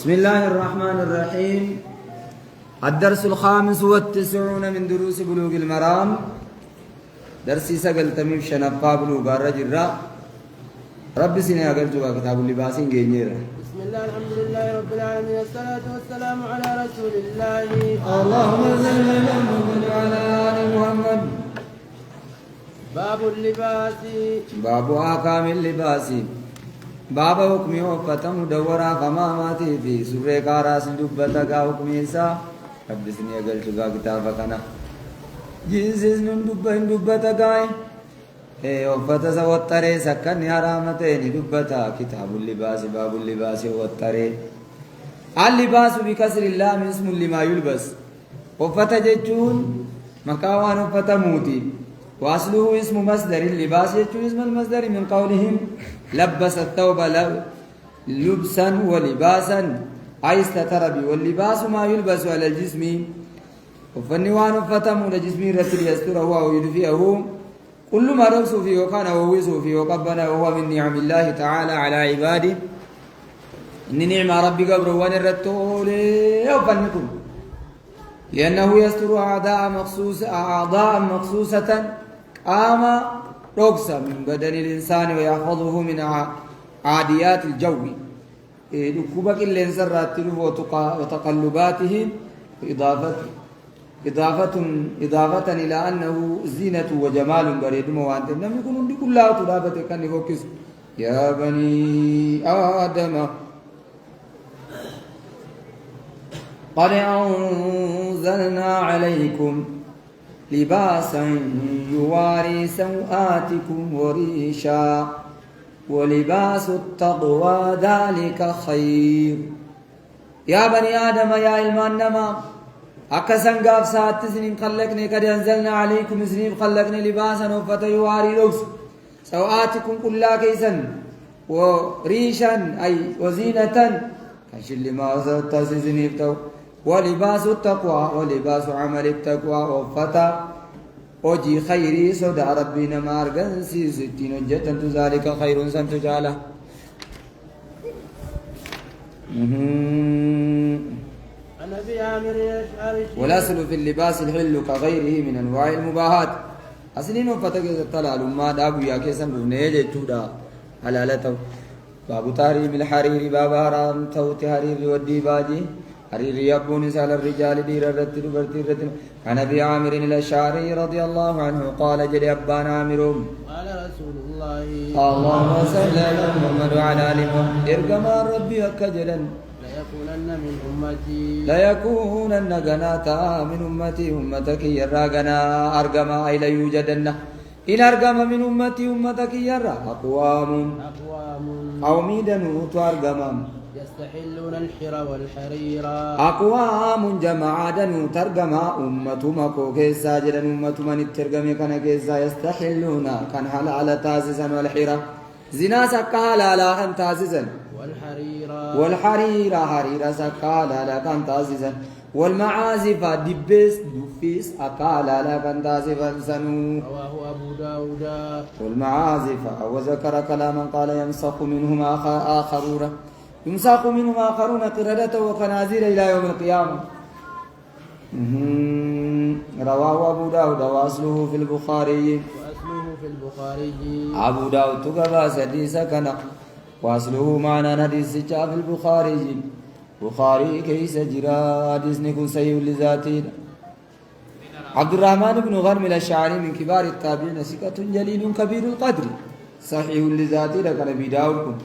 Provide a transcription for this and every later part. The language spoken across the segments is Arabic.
بسم الله الرحمن الرحيم. الدرس الخامس والتسعون من دروس بلوغ المرام. درسي سقل تميم شنفا بلوغ الرجل رب سنة أقل جوا كتاب اللباسين جينيرا. بسم الله الحمد لله رب العالمين والصلاة والسلام على رسول الله. اللهم صل على محمد وعلى آل محمد. باب اللباس. باب أحكام اللباس. باب حكمي وفتم دورا فما ماتي في سورة كاراس دبتك حكمي سا رب سني أقل جوا كتابك أنا جنسيس من دبتك وفتا سوتري سكن حرامتين دبتا كتاب اللباس. باب اللباس وتري اللباس بكسر اللام اسم لما يلبس. وفتا جتون مكاوان وفتا موتي واصله اسم مصدر اللباس يجون اسم المصدر من قولهم لبس الثوب لبسا ولباسا أي استتر به. واللباس ما يلبس على الجسم وفنوان فتم لجسم رتل يستره أو يدفئه كل ما رقص فيه وكان ووزه فيه وقبنا وهو من نعم الله تعالى على عباده. إن نعم ربي قبر ونرتول يوفنكم لأنه يستر أعضاء مخصوصة قام رقصا من بدن الإنسان ويحفظه من عاديات الجو لكبك الإنسان راتله وتقلباته إضافة إلى أنه زينة وجمال بريد موانت لم يكن عندي كلها تلابة كان يفكس يا بني آدم قد أنزلنا عليكم لباسا يواري سوآتكم وريشا ولباس التقوى ذلك خير. يا بني آدم يا إلمان أكسن قاف ساعت سنين خلقني قد أنزلنا عليكم سنين خلقني لباسا وفتا يواري لبس سوآتكم كلا كيسا وريشا أي وزينة كشل ما تسنين افتو ولباس التقوى ولباس عمل التقوى وفتا وجي خيري صدى ربنا مارغن سي ستين جتن ذلك خير سنت جاله. والأصل في اللباس الحل كغيره من أنواع المباحات. أصلين وفتك الطلال ما دابو يا كيسن بنيجي تودا حلالته. باب تحريم الحرير باب حرام توت حرير والديباجي حرير يبون سال الرجال دير الرتل برتل. عن أبي عامر الأشعري رضي الله عنه قال جل أبان عامر قال رسول الله اللهم صل على محمد وعلى آل محمد ارجما ربي أكجلا لا يكونن غناتا من أمتي أمتك يراغنا أرغما أي لا يوجدن إن أرغم من أمتي أمتك يرا أقوام أو ميدنو ترغما يستحلون الحر والحرير. أقوام جماعدنو ترغما أمة مكو كيسا جدن أمة من الترغم كان كيسا يستحلون كان حلال تاسسا والحرة زنا سكا حلالا كان تاسسا والحرير حرير سكالا لا كان تاسسا والمعازف دبس دفيس أكالا لا كان تاسسا سنو. رواه أبو داود. والمعازف وذكر كلاما قال يمسخ منهم آخرون قردة وخنازير إلى يوم القيامة. رواه أبو داود وأصله في البخاري. أبو داود تقبى سديسا كان وأصله معنى حديث في البخاري. بخاري كيس جرا حديث نكون سيء لذاته. عبد الرحمن بن غرم الأشعري من كبار التابعين ثقة جليل كبير القدر صحيح لذاته لكن أبي داود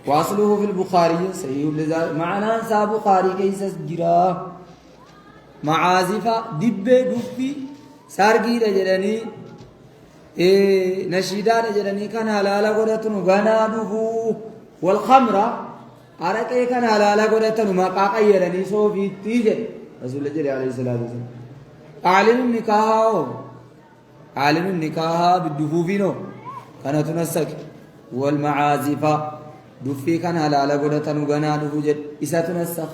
واصله في البخاري صحيح لذاته معنى سا بخاري كيس جرا معازف دب دفي سارقي رجلني نشيدا رجلني كان حلالا قدتن غنا دفو والخمر أركي كان حلالا قدتن مقاقا يرني صوفي تيجي رسول الله عليه الصلاة والسلام. أعلن النكاح بالدفوفينو كانت نسك والمعازف دفي كان حلالا قدتن غنا دفو جد إسا تنسخ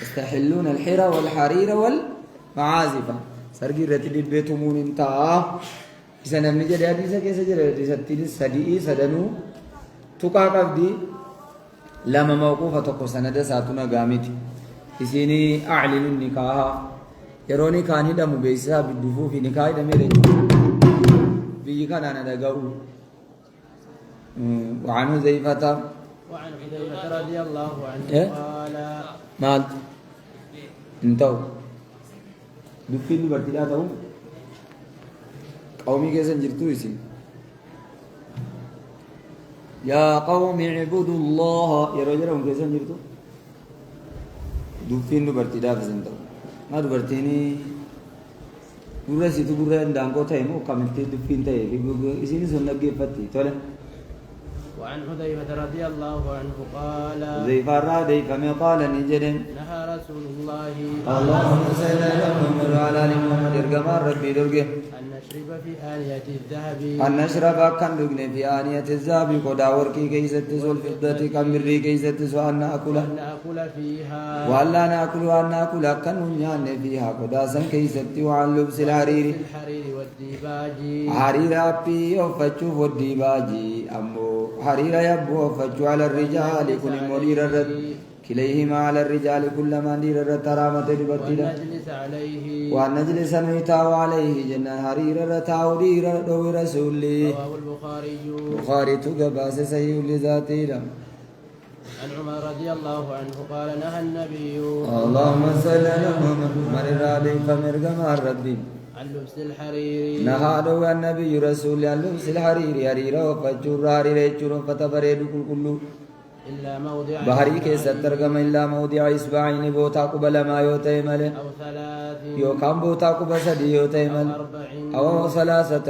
يستحلون الحر والحرير والمعازف سرقي رتل البيت مون انتهى إسا نمني جد حديثة كيسا جد حديثة تلس سدئي سدنو تقا قفدي لما موقوفة تقو سند ساتنا قامت إسيني أعلن النكاح يروني كان هذا مبيسا بالدفوف في نكاح هذا ميري بيجي كان أنا دقاو وعن حذيفة رضي الله عنه قال ما انتو دفين برتلا تاو قومي كيسن جرتو يسي يا قوم اعبدوا الله يا رجل كيسن جرتو دفين برتلا فزنتو ما دبرتيني gurra situ gurra ndangko ta'e mo kamte dufin ta'e isini sunna gefatti tole وعن حذيفة رضي الله عنه قال حذيفة رضي فما قال نجد نهى رسول الله اللهم صل على محمد وعلى ال محمد ارجم ربي درجه أن نشرب في آنية الذهب أن نشرب كان دغني في آنية الذهب قدا ورقي كيست سول فضة كمري كيست سو أن نأكل فيها ولا نأكل وأن نأكل كن نيان فيها قدا سن كيست وعن لبس الحرير والديباج حرير أبي وفتشو والديباج أمو حرير يبو وفتشو على الرجال كن مدير الرد كليهما على الرجال كل ما دير الرد ترامة دبتلا وأن نجلس نيتاو عليه جنة حرير رتاو دير دو رسولي رواه بخاري تقباس سيء لذاتي لم عن عمر رضي الله عنه قال نهى النبي اللهم صل على محمد مرر عليه فمرق مع ربي عن لبس الحرير نهى دو النبي رسول عن لبس الحرير حرير وفجر حرير يجر فتبرد كل إلا موضع بحري کے سترگم إلا موضع إصبعين بوتا قبل ما يوتيمل أو ثلاث يوكام بوتا قبل سدي يوتيمل أو ثلاثة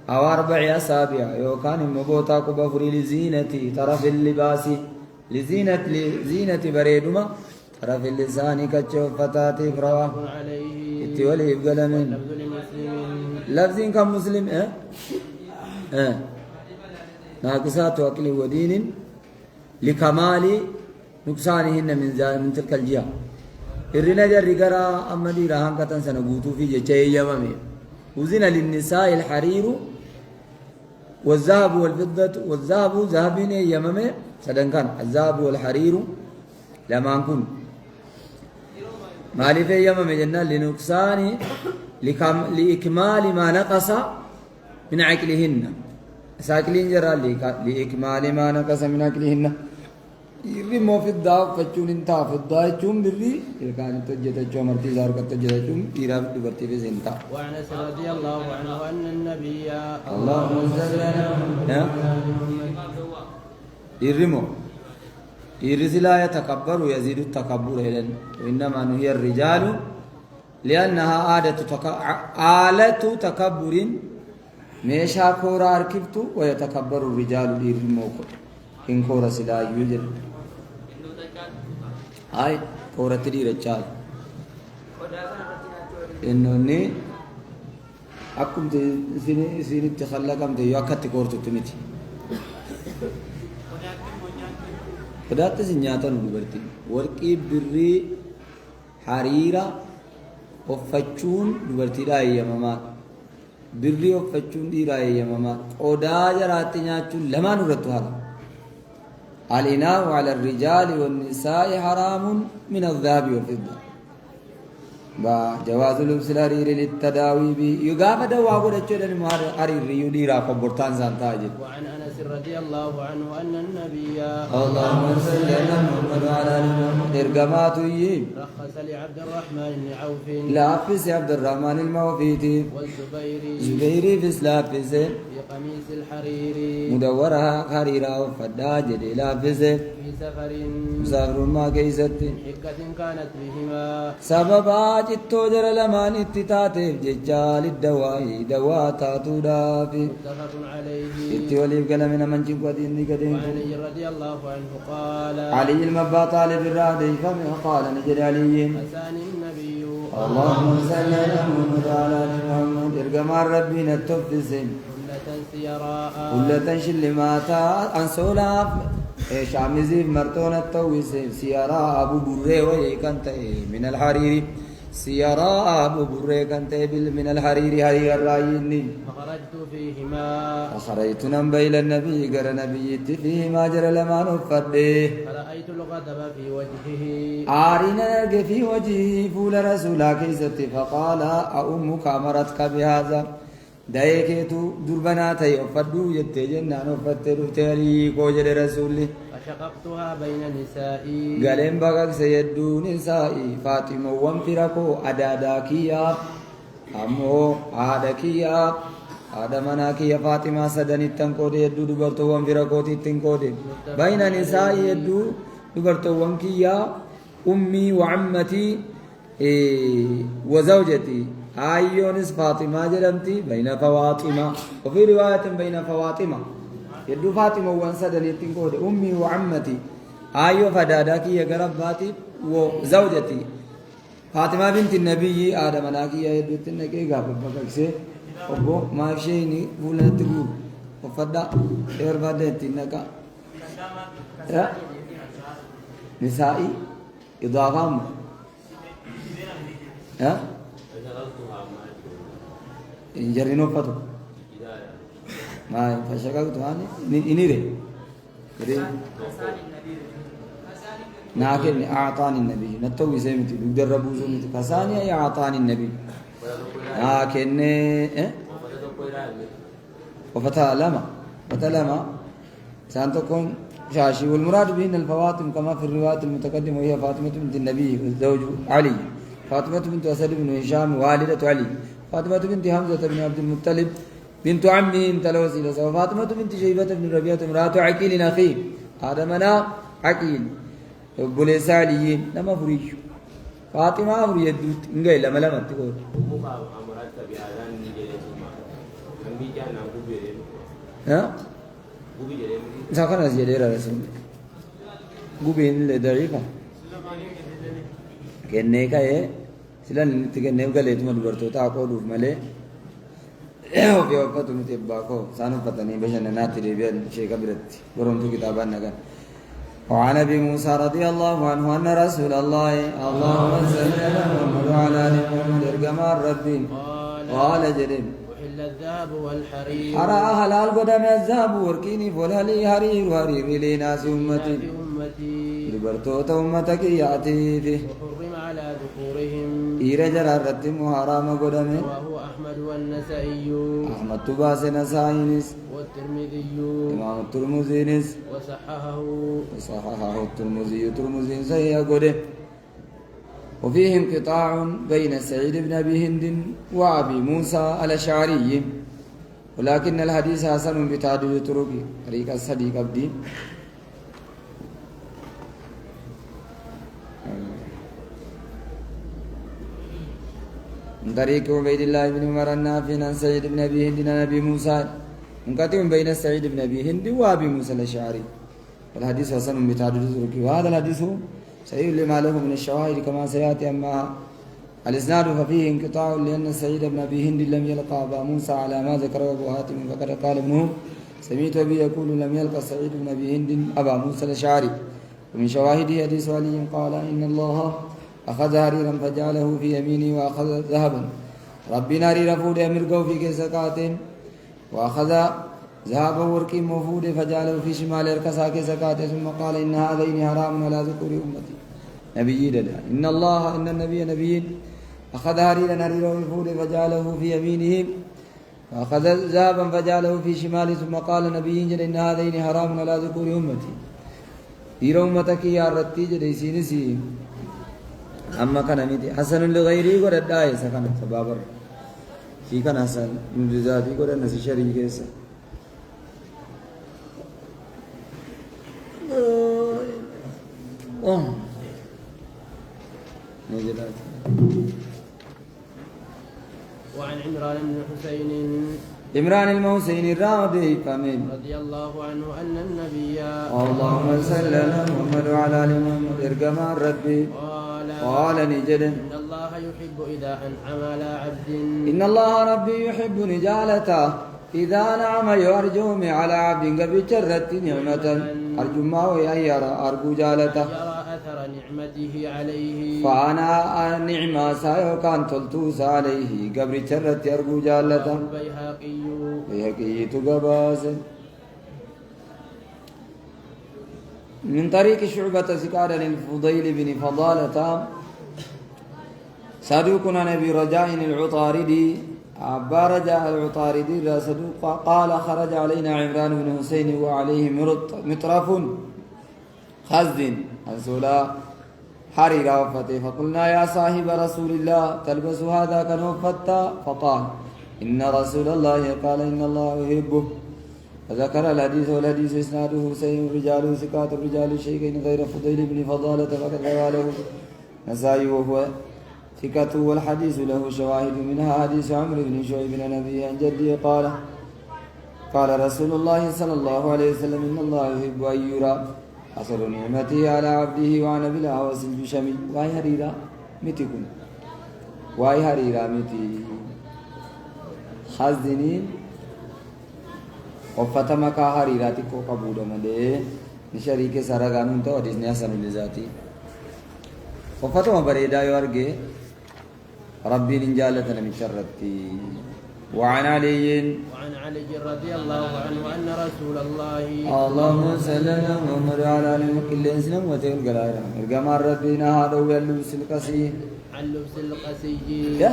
أو 4 أصابع يوكان بوتا قبل فري لزينتي طرف اللباس لزينة بريدما طرف اللسان كتشو فتاتي فروا اتولي بقلمين لفظين كم مسلم ناقصات وأكل ودين لكمال نقصانهن من تلك الجهة الرنا جرّقرا أما دي رهان كتن سنقوتو في جيشي يمامي وزن للنساء الحرير والذهب والفضة والذهب ذهبين يمامي سدن كان الذهب والحرير لما نكون مالي في يمامي جنة لنقصان لإكمال ما نقص من عقلهن ساكلين جرى لإكمال ما نقص من عقلهن يري مو في الداو فچون انتا في الداو چون بري كان تجتا چون مرتي زار كتا جتا چون تيرا دبرتي في زنتا وعن انس رضي الله عنه ان النبي اللهم صل على يري مو يري لا يتكبر ويزيد التكبر وانما نهي الرجال لانها آلة تكبر ميشا كورا اركبتو ويتكبر الرجال يري مو إن كورا سلا يوجد هاي كورا تدي رجال إنه أكم سيني تخلّكم تيو أكتر كورتو تمتي بدأت سنياتا نبرتي ورقي بري حريرة وفتشون نبرتي لا يماما بري وفتشون دي لا يماما قدا جراتي نياتشون لما نرتو هذا الإناء على الرجال والنساء حرام من الذهب والفضة جواز لبس الحرير للتداوي به يقام دوا قد أجل الحرير يدير فبرتان سانتاجد وعن أنس رضي الله عنه أن النبي اللهم صل على محمد وعلى آل محمد إرقامات رخص لعبد الرحمن بن عوف لافس عبد الرحمن الموفيتي زبيري في سلافس في قميص الحرير مدورها حريرا وفداجد لافس في سفر مسافر ما كيست حكة كانت بهما سببا جتو جر لمان اتتاتف ججال الدواء دواء تاتو دافي متفق عليه اتوليف قلمنا من جنقودين دي قدين وعلي رضي الله عنه قال علي المبا طالب الرادي فمن قال نجد علي أساني النبي اللهم صل على محمد وعلى آل محمد ارقمار ربنا التفسين كلة سيراء كلة شلماتا انسولاف شامزيف مرتون التويسين سيارا أبو بري ويكنت من الحريري سيراء ببريك أنت من الحرير هرير الرايين فخرجت فيهما فخرجت نبي إلى النبي قال نبي فيهما جرى لما نفده فرأيت الغضب في وجهه آرنا في وجهه فول رسولا كيست فقال أمك أمرتك بهذا دايكيتو دربناتي أفدو يتجنان أفتدو تاريخ وجل رسولي فشققتها بين نسائي قالين بقى سيدو نسائي فاطمة وانفرقو أداداكيا أمو عادكيا هذا مناكي فاطمة سدن التنقود يدو دبرتو وانفرقو تنقود بين نسائي يدو دبرتو وانكيا أمي وعمتي وزوجتي آيونس فاطمة جرمتي بين فواطمة وفي رواية بين فواطمة يدو فاطمة وانسدن التنقود أمي وعمتي آيو فداداكي يقرباتي وزوجتي فاطمة بنت النبي آدم مناكي يدو تنكي غافر بكاكسي أبو ما شيني ولا تقول وفدا غير بعدين تنكا يا نسائي إضافة ها إنجرينو فتو ما فشكاك تواني إنيري كده ناكل أعطاني النبي نتوي سيمتي بدربوا زومتي فساني أي أعطاني النبي لكن وفتى لما سانتكون شاشي والمراد بهن الفواطم كما في الروايات المتقدمة وهي فاطمة بنت النبي والزوج علي فاطمة بنت أسد بن هشام والدة علي فاطمة بنت حمزة بن عبد المطلب بنت عمه انت الوسيلة وفاطمة بنت شيبة بن ربيعة امرأة عقيل أخيه هذا منا عقيل بوليس علي لما فريش فاطمة فري يدوت انجي لما تقول ها ساكن أزيد رسول قبين لدريفة كأنه كأي سلان تكنه قلت مدبرتو تاكو ملء وفي وقت نتباكو سانو فتني بشن ناتري بين شيء كبرت ورمتو كتابان نكان وعن ابي موسى رضي الله عنه ان رسول الله اللهم صل على محمد وعلى ال محمد ارجمار ربي قال جريم الذهب والحرير أرى حلال قدام الذهب وركيني فلالي حرير وحرير لناس أمتي لبرتوت أمتك يأتي فيه وحرم على ذكورهم إيرجر الرتم حرام قدام وهو أحمد والنسائي أحمد تباس نسائنس والترمذي إمام الترمذينس وصححه الترمذي سيئ قده وفيه انقطاع بين سعيد بن أبي هند وأبي موسى الأشعري ولكن الحديث حسن بتعدد طرق طريق الصديق عبدي من طريق عبيد الله بن عمر النافع عن سعيد بن أبي هند عن أبي موسى منقطع بين سعيد بن أبي هند وأبي موسى الأشعري والحديث حسن بتعدد طرق وهذا الحديث صحيح لما له من الشواهد كما سيأتي أما الإسناد ففيه انقطاع لأن سعيد بن أبي هند لم يلقى أبا موسى على ما ذكره أبو حاتم فقد قال ابنه سمعت أبي يقول لم يلقى سعيد بن أبي هند أبا موسى الأشعري ومن شواهده حديث علي قال إن الله أخذ حريرا فجعله في يمينه وأخذ ذهبا ربنا حرير فود أمرقه في كيسكاتين وأخذ ذهب ورقي مفود فجعله في شمال الكسا كيسكاتين ثم قال إن هذين حرام على ذكور أمتي نبي ددا إن الله إن النبي نبي أخذ حريرا حريرا وفود فجعله في يمينه وأخذ ذهبا فجعله في شماله ثم قال نبي جل إن هذين حرام على ذكور أمتي دير أمتك يا رتي جدي سينسي أما كان ميتي حسن لغيري قد الداعي سكن سبابر في كان حسن من ذاتي قد النسي شريك كيسا وعن عمران بن حسين عمران الموسين الراضي فمن رضي الله عنه أن النبي اللهم صل على محمد وعلى ال محمد ارجما ربي قال نجد إن الله يحب إذا أنعم على عبد إن الله ربي يحب نجالته إذا نعم يرجوم على عبد قبل جرت نعمة أرجو ما يرى أرجو جالته يرى أثر نعمته عليه فأنا نعمة سايو كان تلتوس عليه قبر شرت يرجو جالة البيهقي بيهقي تقباز من طريق شعبة سكارا الفضيل بن فضالة صدوقنا نبي رجاء العطاردي أبا رجاء العطاردي صدوق قال خرج علينا عمران بن حسين وعليه مطرف خزد أنسولا حريرا وفتي فقلنا يا صاحب رسول الله تلبس هذا كنوفتا فقال إن رسول الله قال إن الله يحبه فذكر الحديث والحديث إسناده سيء رجاله ثقات الرجال الشيخين غير فضيل بن فضالة فقد رواه نسائي وهو ثقة والحديث له شواهد منها حديث عمرو بن شعيب بن نبي عن جده قال رسول الله صلى الله عليه وسلم إن الله يحب أن يرى أثر نعمته على عبده وعن بالهوس الجشمي واي هريرا متي كن واي هريرا متي خزنين وفتما كا هريرا تكو قبودا ملي نشريك سرغانون تو حديث نحسن لذاتي وفتما بريدا يورغي ربي نجالتنا من شرتي وعن علي رضي الله عنه أن رسول الله اللهم صل على محمد وعلى آل كل إنسان وتقول قلائنا إرجما ربنا هذا هو اللبس القسي اللبس القسي يا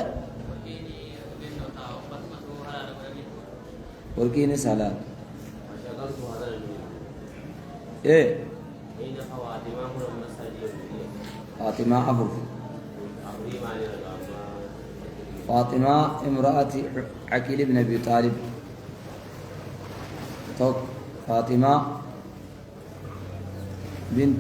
وركين سلام إيه فاطمة أبو فاطمة امرأة عقيل بن أبي طالب فاطمة بنت